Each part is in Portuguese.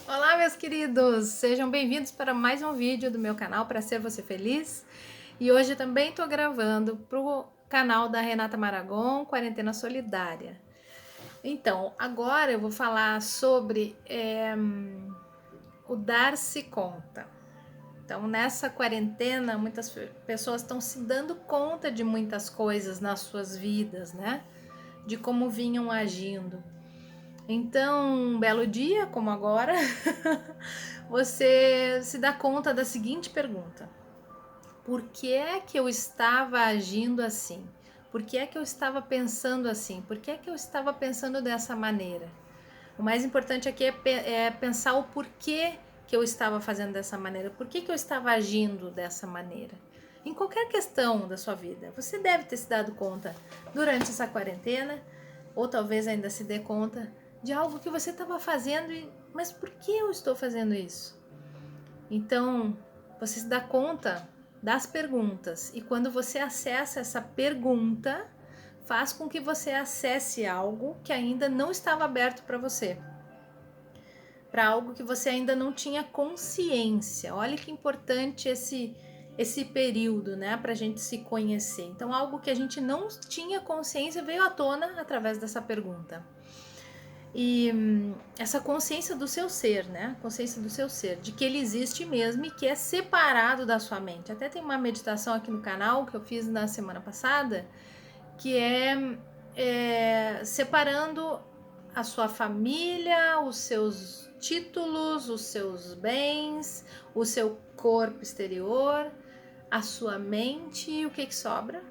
Olá, meus queridos! Sejam bem-vindos para mais um vídeo do meu canal para ser você feliz. E hoje também estou gravando para o canal da Renata Maragon, Quarentena Solidária. Então, agora eu vou falar sobre o dar-se conta. Então, nessa quarentena, muitas pessoas estão se dando conta de muitas coisas nas suas vidas, né? De como vinham agindo. Então, um belo dia, como agora, você se dá conta da seguinte pergunta: por que é que eu estava agindo assim? Por que é que eu estava pensando assim? Por que é que eu estava pensando dessa maneira? O mais importante aqui é pensar o porquê que eu estava fazendo dessa maneira, por que eu estava agindo dessa maneira. Em qualquer questão da sua vida, você deve ter se dado conta durante essa quarentena, ou talvez ainda se dê conta de algo que você estava fazendo, mas por que eu estou fazendo isso? Então, você se dá conta das perguntas, e quando você acessa essa pergunta, faz com que você acesse algo que ainda não estava aberto para você, para algo que você ainda não tinha consciência. Olha que importante esse período, né, para a gente se conhecer. Então, algo que a gente não tinha consciência veio à tona através dessa pergunta. E essa consciência do seu ser, né? Consciência do seu ser, de que ele existe mesmo e que é separado da sua mente. Até tem uma meditação aqui no canal que eu fiz na semana passada, que é separando a sua família, os seus títulos, os seus bens, o seu corpo exterior, a sua mente, e o que sobra?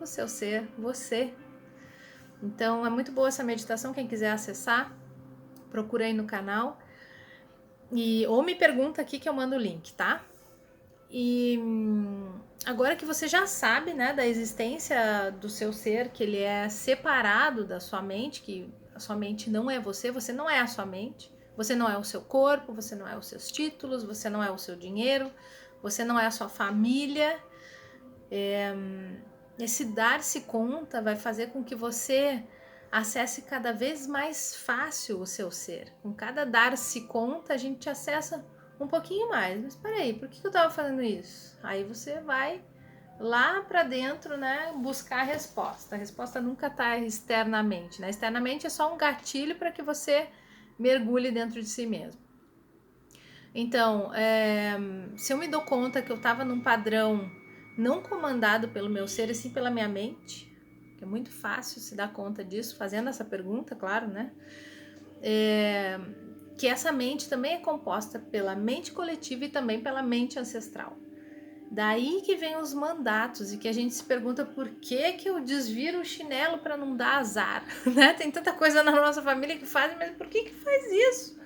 O seu ser, você. Então é muito boa essa meditação, quem quiser acessar, procura aí no canal. Ou me pergunta aqui que eu mando o link, tá? E agora que você já sabe, né, da existência do seu ser, que ele é separado da sua mente, que a sua mente não é você, você não é a sua mente, você não é o seu corpo, você não é os seus títulos, você não é o seu dinheiro, você não é a sua família. Esse dar-se conta vai fazer com que você acesse cada vez mais fácil o seu ser. Com cada dar-se conta, a gente acessa um pouquinho mais. Mas peraí, por que eu estava fazendo isso? Aí você vai lá para dentro, né, buscar a resposta. A resposta nunca está externamente, né? Externamente é só um gatilho para que você mergulhe dentro de si mesmo. Então, se eu me dou conta que eu estava num padrão não comandado pelo meu ser, e sim pela minha mente, que é muito fácil se dar conta disso, fazendo essa pergunta, claro, né? Que essa mente também é composta pela mente coletiva e também pela mente ancestral. Daí que vem os mandatos e que a gente se pergunta por que eu desviro o chinelo para não dar azar, né? Tem tanta coisa na nossa família que faz, mas por que faz isso?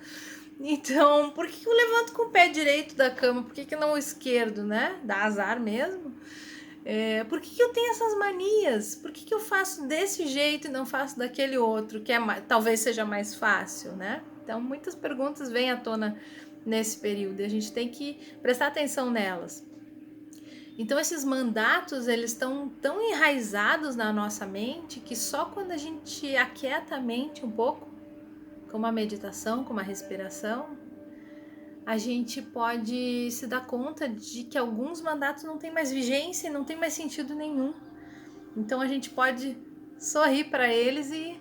Então, por que eu levanto com o pé direito da cama? Por que não o esquerdo, né? Dá azar mesmo. Por que eu tenho essas manias? Por que eu faço desse jeito e não faço daquele outro, que talvez seja mais fácil, né? Então, muitas perguntas vêm à tona nesse período e a gente tem que prestar atenção nelas. Então, esses mandatos, eles estão tão enraizados na nossa mente que só quando a gente aquieta a mente um pouco, com uma meditação, com uma respiração, a gente pode se dar conta de que alguns mandatos não têm mais vigência, não tem mais sentido nenhum. Então a gente pode sorrir para eles e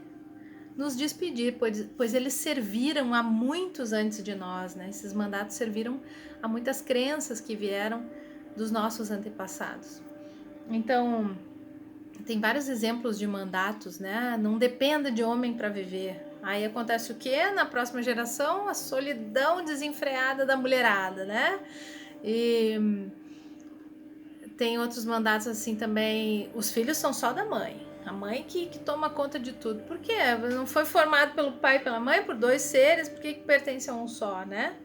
nos despedir, pois eles serviram a muitos antes de nós, né? Esses mandatos serviram a muitas crenças que vieram dos nossos antepassados. Então, tem vários exemplos de mandatos, né? Não dependa de homem para viver. Aí acontece o quê? Na próxima geração, a solidão desenfreada da mulherada, né? E tem outros mandatos assim também. Os filhos são só da mãe. A mãe que toma conta de tudo. Por quê? Não foi formado pelo pai e pela mãe, por dois seres, por que pertence a um só, né?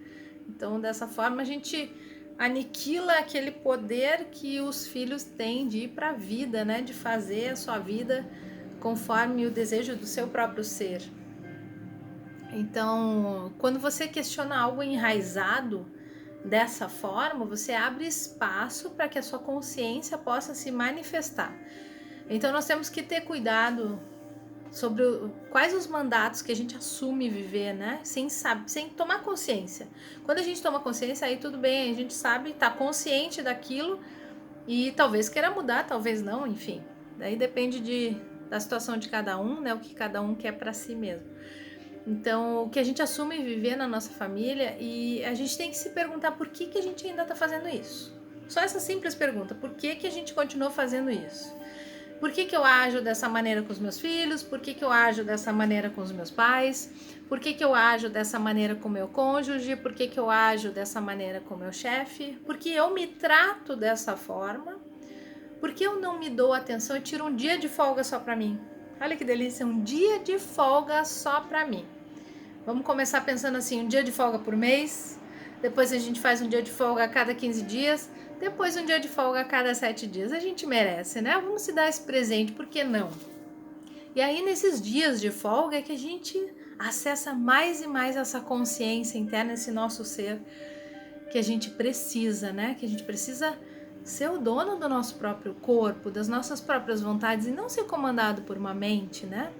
Então, dessa forma, a gente aniquila aquele poder que os filhos têm de ir para a vida, né? De fazer a sua vida conforme o desejo do seu próprio ser. Então, quando você questiona algo enraizado dessa forma, você abre espaço para que a sua consciência possa se manifestar. Então, nós temos que ter cuidado sobre quais os mandatos que a gente assume viver, né? Sem tomar consciência. Quando a gente toma consciência, aí tudo bem, a gente sabe, tá consciente daquilo e talvez queira mudar, talvez não, enfim. Daí depende da situação de cada um, né? O que cada um quer para si mesmo. Então, o que a gente assume viver na nossa família, e a gente tem que se perguntar por que a gente ainda tá fazendo isso. Só essa simples pergunta, por que a gente continua fazendo isso? Por que eu ajo dessa maneira com os meus filhos? Por que eu ajo dessa maneira com os meus pais? Por que eu ajo dessa maneira com o meu cônjuge? Por que eu ajo dessa maneira com o meu chefe? Por que eu me trato dessa forma? Por que eu não me dou atenção e tiro um dia de folga só para mim? Olha que delícia, um dia de folga só para mim. Vamos começar pensando assim, um dia de folga por mês, depois a gente faz um dia de folga a cada 15 dias, depois um dia de folga a cada 7 dias. A gente merece, né? Vamos se dar esse presente, por que não? E aí, nesses dias de folga, é que a gente acessa mais e mais essa consciência interna, esse nosso ser, que a gente precisa, né? Que a gente precisa ser o dono do nosso próprio corpo, das nossas próprias vontades e não ser comandado por uma mente, né?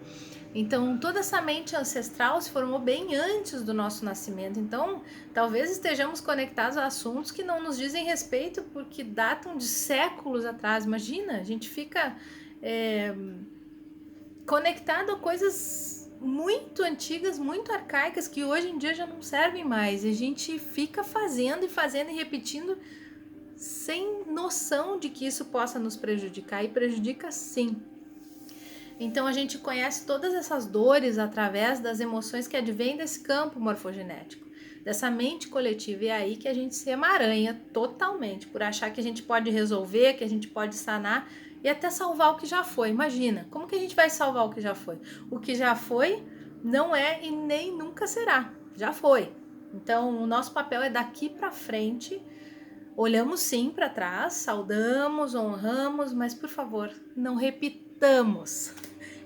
Então, toda essa mente ancestral se formou bem antes do nosso nascimento. Então, talvez estejamos conectados a assuntos que não nos dizem respeito porque datam de séculos atrás. Imagina, a gente fica conectado a coisas muito antigas, muito arcaicas, que hoje em dia já não servem mais. E a gente fica fazendo e repetindo sem noção de que isso possa nos prejudicar. E prejudica sim. Então a gente conhece todas essas dores através das emoções que advêm desse campo morfogenético, dessa mente coletiva. E é aí que a gente se emaranha totalmente por achar que a gente pode resolver, que a gente pode sanar e até salvar o que já foi. Imagina, como que a gente vai salvar o que já foi? O que já foi não é e nem nunca será, já foi. Então o nosso papel é daqui para frente. Olhamos sim para trás, saudamos, honramos, mas por favor, não repitamos.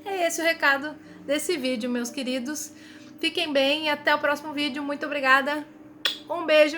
É esse o recado desse vídeo, meus queridos. Fiquem bem e até o próximo vídeo. Muito obrigada. Um beijo.